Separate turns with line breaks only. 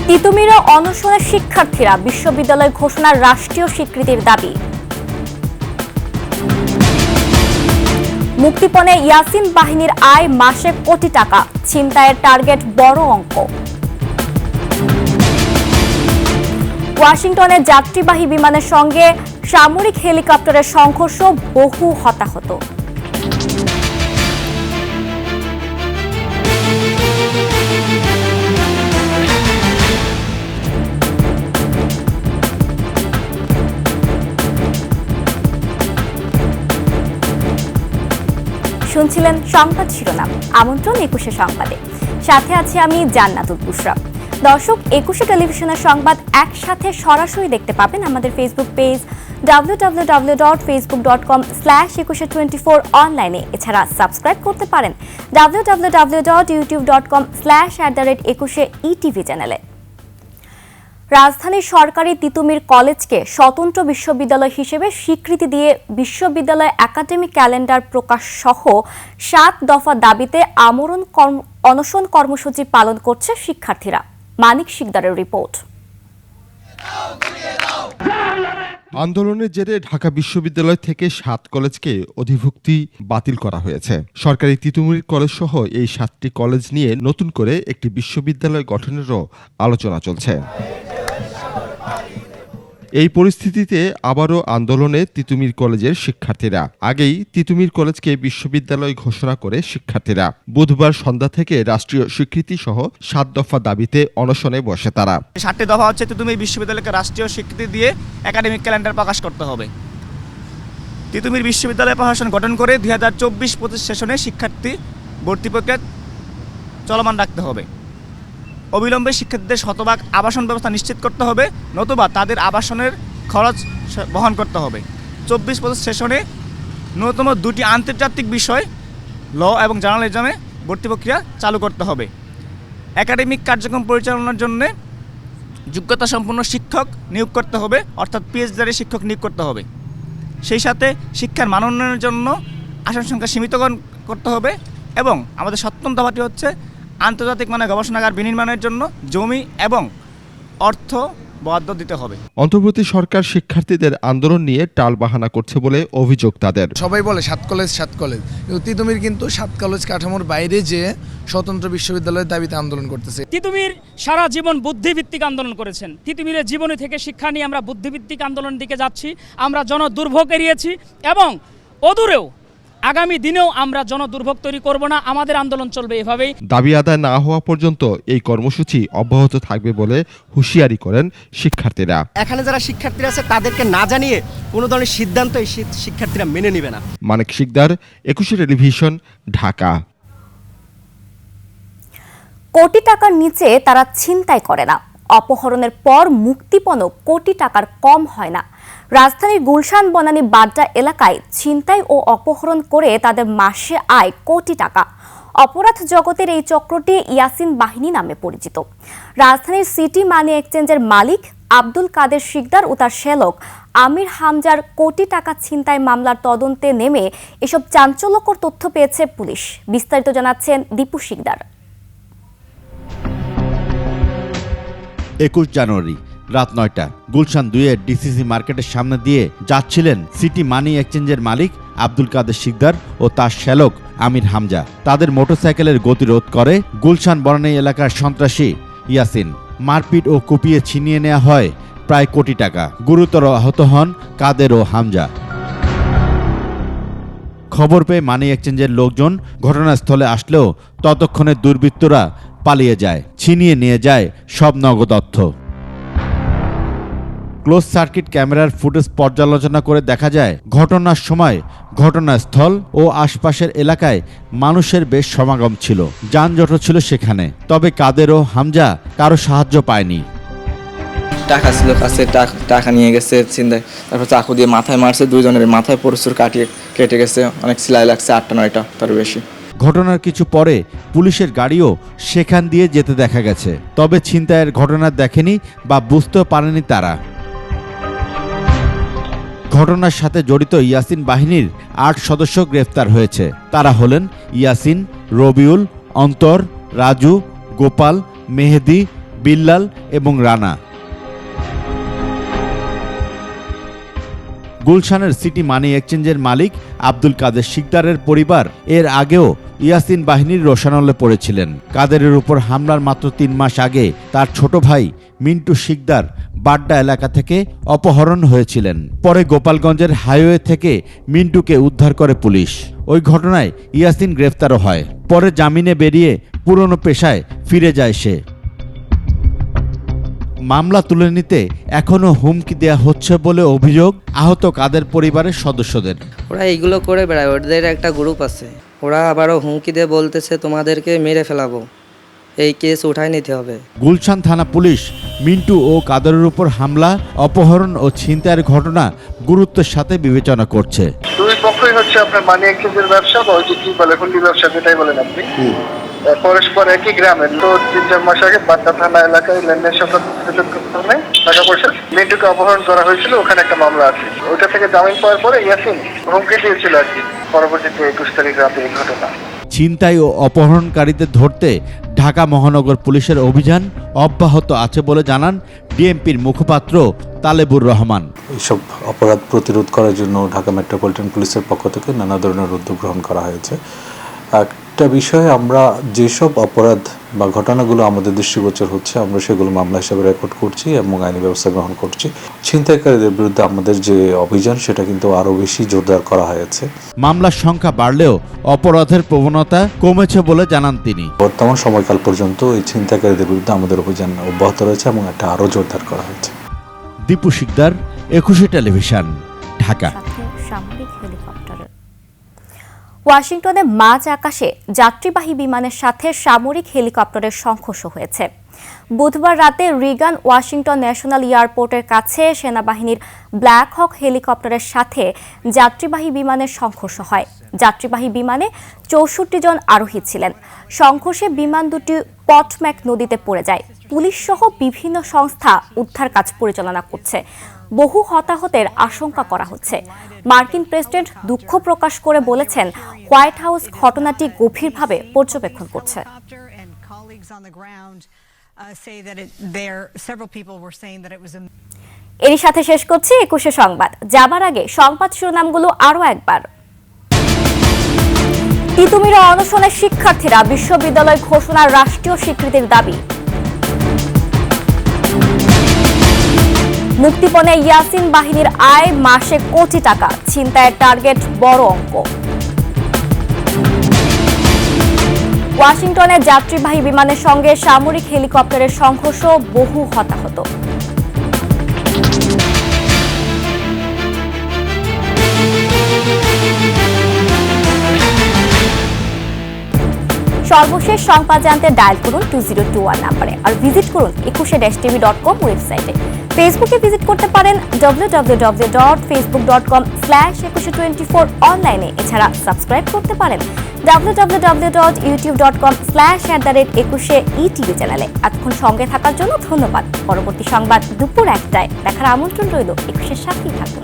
তিতুমিরে অনশনের শিক্ষার্থীরা বিশ্ববিদ্যালয় ঘোষণার রাষ্ট্রীয় স্বীকৃতির দাবি। মুক্তিপণে ইয়াসিন বাহিনীর আয় মাসে কোটি টাকা, ছিনতাইয়ের টার্গেট বড় অঙ্ক। ওয়াশিংটনে যাত্রীবাহী বিমানের সঙ্গে সামরিক হেলিকপ্টারের সংঘর্ষ, বহু হতাহত। শুনছিলেন সংবাদ শিরোনাম। আমন্ত্রণ ২১শে সংবাদে, সাথে আছি আমি জান্নাতুল বুশরা। দর্শক, ২১শে টেলিভিশনের সংবাদ একসাথে সরাসরি দেখতে পাবেন আমাদের ফেসবুক পেজ www.facebook.com/2124 অনলাইনে। এছাড়া সাবস্ক্রাইব করতে পারেন www.youtube.com/@21 চ্যানেলে। রাজধানীর সরকারি তিতুমির কলেজকে স্বতন্ত্র বিশ্ববিদ্যালয় হিসেবে স্বীকৃতি দিয়ে বিশ্ববিদ্যালয় একাডেমিক ক্যালেন্ডার প্রকাশ সহ ৭ দফা দাবিতে আমরণ অনশন কর্মসূচি পালন করছে শিক্ষার্থীরা। মানিক শিকদারের রিপোর্ট।
আন্দোলনের জেরে ঢাকা বিশ্ববিদ্যালয় থেকে ৭ কলেজকে অধিভুক্তি বাতিল করা হয়েছে। সরকারি তিতুমির কলেজ সহ এই ৭টি কলেজ নিয়ে নতুন করে একটি বিশ্ববিদ্যালয় গঠনেরও আলোচনা চলছে। এই পরিস্থিতিতে আবারও আন্দোলনে তিতুমির কলেজের শিক্ষার্থীরা। আগেই তিতুমির কলেজকে বিশ্ববিদ্যালয় ঘোষণা করে শিক্ষার্থীরা বুধবার সন্ধ্যা থেকে রাষ্ট্রীয় স্বীকৃতি সহ ৭ দফা দাবিতে অনশনে বসে তারা।
৭টি দফা হচ্ছে তিতুমির বিশ্ববিদ্যালয়কে রাষ্ট্রীয় স্বীকৃতি দিয়ে একাডেমিক ক্যালেন্ডার প্রকাশ করতে হবে। তিতুমির বিশ্ববিদ্যালয় প্রশাসন গঠন করে 2024-25 সেশনে শিক্ষার্থী ভর্তি প্রক্রিয়া চলমান রাখতে হবে। অবিলম্বে শিক্ষার্থীদের শতভাগ আবাসন ব্যবস্থা নিশ্চিত করতে হবে, নতুবা তাদের আবাসনের খরচ বহন করতে হবে। 24-25 সেশনে ন্যূনতম 2টি আন্তর্জাতিক বিষয় ল এবং জার্নালিজমে ভর্তি প্রক্রিয়া চালু করতে হবে। একাডেমিক কার্যক্রম পরিচালনার জন্য যোগ্যতা সম্পন্ন শিক্ষক নিয়োগ করতে হবে, অর্থাৎ পিএইচডি শিক্ষক নিয়োগ করতে হবে। সেই সাথে শিক্ষার মান উন্নয়নের জন্য আসন সংখ্যা সীমিত করতে হবে এবং আমাদের ৭ম দফাটি হচ্ছে আন্তর্জাতিক মানের গবেষণাগার বিনির্মাণের জন্য জমি এবং অর্থ বরাদ্দ দিতে হবে।
অন্তর্বর্তী সরকার শিক্ষার্থীদের আন্দোলন নিয়ে টালবাহানা করছে বলে অভিযোগ তাদের।
সবাই বলে ৭ কলেজ কিন্তু তিতুমির কিন্তু ৭ কলেজ কাঠামোর বাইরে যে স্বতন্ত্র বিশ্ববিদ্যালয়ের দাবিতে আন্দোলন করতেছে।
তিতুমির সারা জীবন বুদ্ধিভিত্তিক আন্দোলন করেছেন। তিতুমিরের জীবনী থেকে শিক্ষা নিয়ে আমরা বুদ্ধিভিত্তিক আন্দোলনের দিকে যাচ্ছি। আমরা জনদুর্ভোগ এড়িয়েছি এবং অদূরেও আগামী দিনেও আমরা জনদুর্ভোগ তৈরি করব না। আমাদের আন্দোলন চলবে এভাবেই।
দাবি আদায় না হওয়া পর্যন্ত এই কর্মসূচি অব্যাহত থাকবে বলে হুঁশিয়ারি করেন শিক্ষার্থীরা।
এখানে যারা শিক্ষার্থীরা আছে তাদেরকে না জানিয়ে কোনো ধরনের সিদ্ধান্ত এই শিক্ষার্থীরা মেনে নেবে না।
মানিক শিকদার, ২১শে টেলিভিশন, ঢাকা।
কোটি টাকার নিচে তারা ছিনতাই করে না। অপহরণের পর মুক্তিপণও কোটি টাকার কম হয় না। রাজধানীর গুলশান বনানী বাড্ডা এলাকায় ছিনতাই ও অপহরণ করে তাদের মাসে আয় কোটি টাকা। অপরাধ জগতের এই চক্রটি ইয়াসিন বাহিনী নামে পরিচিত। রাজধানীর সিটি মানি এক্সচেঞ্জের মালিক আব্দুল কাদের শিকদার ও তার শ্যালক আমির হামজার কোটি টাকা ছিনতাই মামলার তদন্তে নেমে এসব চাঞ্চল্যকর তথ্য পেয়েছে পুলিশ। বিস্তারিত জানাচ্ছেন দীপু শিকদার।
২১ জানুয়ারি রাত ৯টা গুলশান ২-এর ডিসিসি মার্কেটের সামনে দিয়ে যাচ্ছিলেন সিটি মানি এক্সচেঞ্জের মালিক আব্দুল কাদের শিকদার ও তার শ্যালক আমির হামজা। তাদের মোটরসাইকেলের গতিরোধ করে গুলশান বনানী এলাকার সন্ত্রাসী ইয়াসিন। মারপিট ও কুপিয়ে ছিনিয়ে নেওয়া হয় প্রায় কোটি টাকা। গুরুতর আহত হন কাদের ও হামজা। খবর পেয়ে মানি এক্সচেঞ্জের লোকজন ঘটনাস্থলে আসলেও ততক্ষণে দুর্বৃত্তরা পালিয়ে যায়, ছিনিয়ে নিয়ে যায় সব নগদ অর্থ। ক্লোজ সার্কিট ক্যামেরার ফুটেজ পর্যালোচনা করে দেখা যায় ঘটনার সময় ঘটনাস্থল ও আশপাশের এলাকায় মানুষের বেশ সমাগম ছিল, যানজটও ছিল সেখানে। তবে কাদের ও হামজা কারো সাহায্য পায়নি।
টাকা ছিল কাছে, টাকা নিয়ে গেছে চিন্তায়, তারপর চাকু দিয়ে মাথায় মারছে, দুজনের মাথায় প্রচুর কেটে গেছে, অনেক সেলাই লাগছে, 8টা-9টা তার বেশি।
ঘটনার কিছু পরে পুলিশের গাড়িও সেখান দিয়ে যেতে দেখা গেছে। তবে ছিনতাইয়ের ঘটনা দেখেনি বা বুঝতেও পারেনি তারা। ঘটনার সাথে জড়িত ইয়াসিন বাহিনীর ৮ সদস্য গ্রেফতার হয়েছে। তারা হলেন ইয়াসিন, রবিউল, অন্তর, রাজু, গোপাল, মেহেদি, বিল্লাল এবং রানা। গুলশানের সিটি মানি এক্সচেঞ্জের মালিক আব্দুল কাদের শিকদারের পরিবার এর আগেও ইয়াসিন বাহিনীর রোশানলে পড়েছিলেন। কাদেরের উপর হামলার মাত্র 3 মাস আগে তার ছোট ভাই মিন্টু শিকদার বাড্ডা এলাকা থেকে অপহরণ হয়েছিলেন। পরে গোপালগঞ্জের হাইওয়ে থেকে মিন্টুকে উদ্ধার করে পুলিশ। ওই ঘটনায় ইয়াসিন গ্রেফতারও হয়। পরে জামিনে বেরিয়ে পুরনো পেশায় ফিরে যায় সে। মামলা তুলে নিতে এখনও হুমকি দেয়া হচ্ছে বলে অভিযোগ আহত কাদের পরিবারের সদস্যদের।
ওরা এইগুলো করে বেড়ায়, ওদের একটা গ্রুপ আছে, ওরা আবারও হুমকি দিয়ে বলতেছে তোমাদেরকে মেরে ফেলাবো, এই কেস উঠায় নিতে হবে।
গুলশান থানা পুলিশ মিন্টু ও কাদেরের উপর হামলা, অপহরণ ও ছিনতাইয়ের ঘটনা গুরুত্বের সাথে বিবেচনা করছে।
দুই পক্ষই হচ্ছে আপনার মানি এক্সচেঞ্জের ব্যবসা বা ওই যে কি বলে হুন্ডি ব্যবসা, যেটাই বলেন আপনি, পরস্পর একই গ্রামের। তো 3-4 মাস আগে বাড্ডা থানা এলাকায় লেনদেন সংক্রান্ত টাকা পয়সা মিন্টুকে অপহরণ করা হয়েছিল, ওখানে একটা মামলা আছে। ওইটা থেকে জামিন পাওয়ার পরে ইয়াসিন হুমকি দিয়েছিল আর কি। পরবর্তীতে 21 তারিখ রাতে এই ঘটনা।
ছিনতাই ও অপহরণকারীদের ধরতে ঢাকা মহানগর পুলিশের অভিযান অব্যাহত আছে বলে জানান ডিএমপির মুখপাত্র তালেবুর রহমান।
এইসব অপরাধ প্রতিরোধ করার জন্য ঢাকা মেট্রোপলিটন পুলিশের পক্ষ থেকে নানা ধরনের উদ্যোগ গ্রহণ করা হয়েছে। একটা বিষয়ে আমরা যেসব অপরাধ বা ঘটনাগুলো আমাদের দৃষ্টিগোচর হচ্ছে আমরা সেগুলো মামলা হিসেবে রেকর্ড করছি এবং আইনি ব্যবস্থা গ্রহণ করছি। ছিনতাইকারীদের বিরুদ্ধে আমাদের যে অভিযান সেটা কিন্তু আরও বেশি জোরদার করা হয়েছে।
মামলার সংখ্যা বাড়লেও অপরাধের প্রবণতা কমেছে বলে জানান তিনি।
বর্তমান সময়কাল পর্যন্ত এই ছিনতাইকারীদের বিরুদ্ধে আমাদের অভিযান অব্যাহত রয়েছে এবং এটা আরও জোরদার করা হয়েছে।
দীপু শিকদার, 21 টেলিভিশন, ঢাকা।
সামরিক হেলিকপ্টার। ওয়াশিংটনে মাঝ আকাশে যাত্রীবাহী বিমানের সাথে সামরিক হেলিকপ্টারের সংঘর্ষ হয়েছে। বুধবার রাতে রিগান ওয়াশিংটন ন্যাশনাল এয়ারপোর্টের কাছে সেনাবাহিনীর ব্ল্যাক হক হেলিকপ্টারের সাথে যাত্রীবাহী বিমানের সংঘর্ষ হয়। যাত্রীবাহী বিমানে 64 জন আরোহী ছিলেন। সংঘর্ষে বিমান দুটি পটম্যাক নদীতে পড়ে যায়। পুলিশ সহ বিভিন্ন সংস্থা উদ্ধার কাজ পরিচালনা করছে। বহু হতাহতের আশঙ্কা করা হচ্ছে। মার্কিন প্রেসিডেন্ট দুঃখ প্রকাশ করে বলেছেন, হোয়াইট হাউস ঘটনাটি গভীরভাবে পর্যবেক্ষণ করছে। এরই সাথে শেষ করছি 21 সংবাদ। যাবার আগে সংবাদ শিরোনামগুলো আরো একবার। তিতুমিরে অনশনের শিক্ষার্থীরা, বিশ্ববিদ্যালয় ঘোষণার রাষ্ট্রীয় স্বীকৃতির দাবি। মুক্তিপণে ইয়াসিন বাহিনীর আয় মাসে কোটি টাকা, ছিনতাইয়ের টার্গেট বড় অঙ্ক। ওয়াশিংটনে যাত্রীবাহী বিমানের সঙ্গে সামরিক হেলিকপ্টারের সংঘর্ষ, বহু হতাহত। সর্বশেষ সংবাদ জানতে ডায়াল করুন 2021 নম্বরে আর ভিজিট করুন 21-tv.com ওয়েবসাইটে। ফেসবুকে ভিজিট করতে পারেন www.facebook.com/2124 অনলাইনে। এছাড়া সাবস্ক্রাইব করতে পারেন www.youtube.com/21etv চ্যানেলে। এতক্ষণ সঙ্গে থাকার জন্য ধন্যবাদ। পরবর্তী সংবাদ দুপুর 1টায় দেখার আমন্ত্রণ রইল। 21-এর সাথেই থাকুন।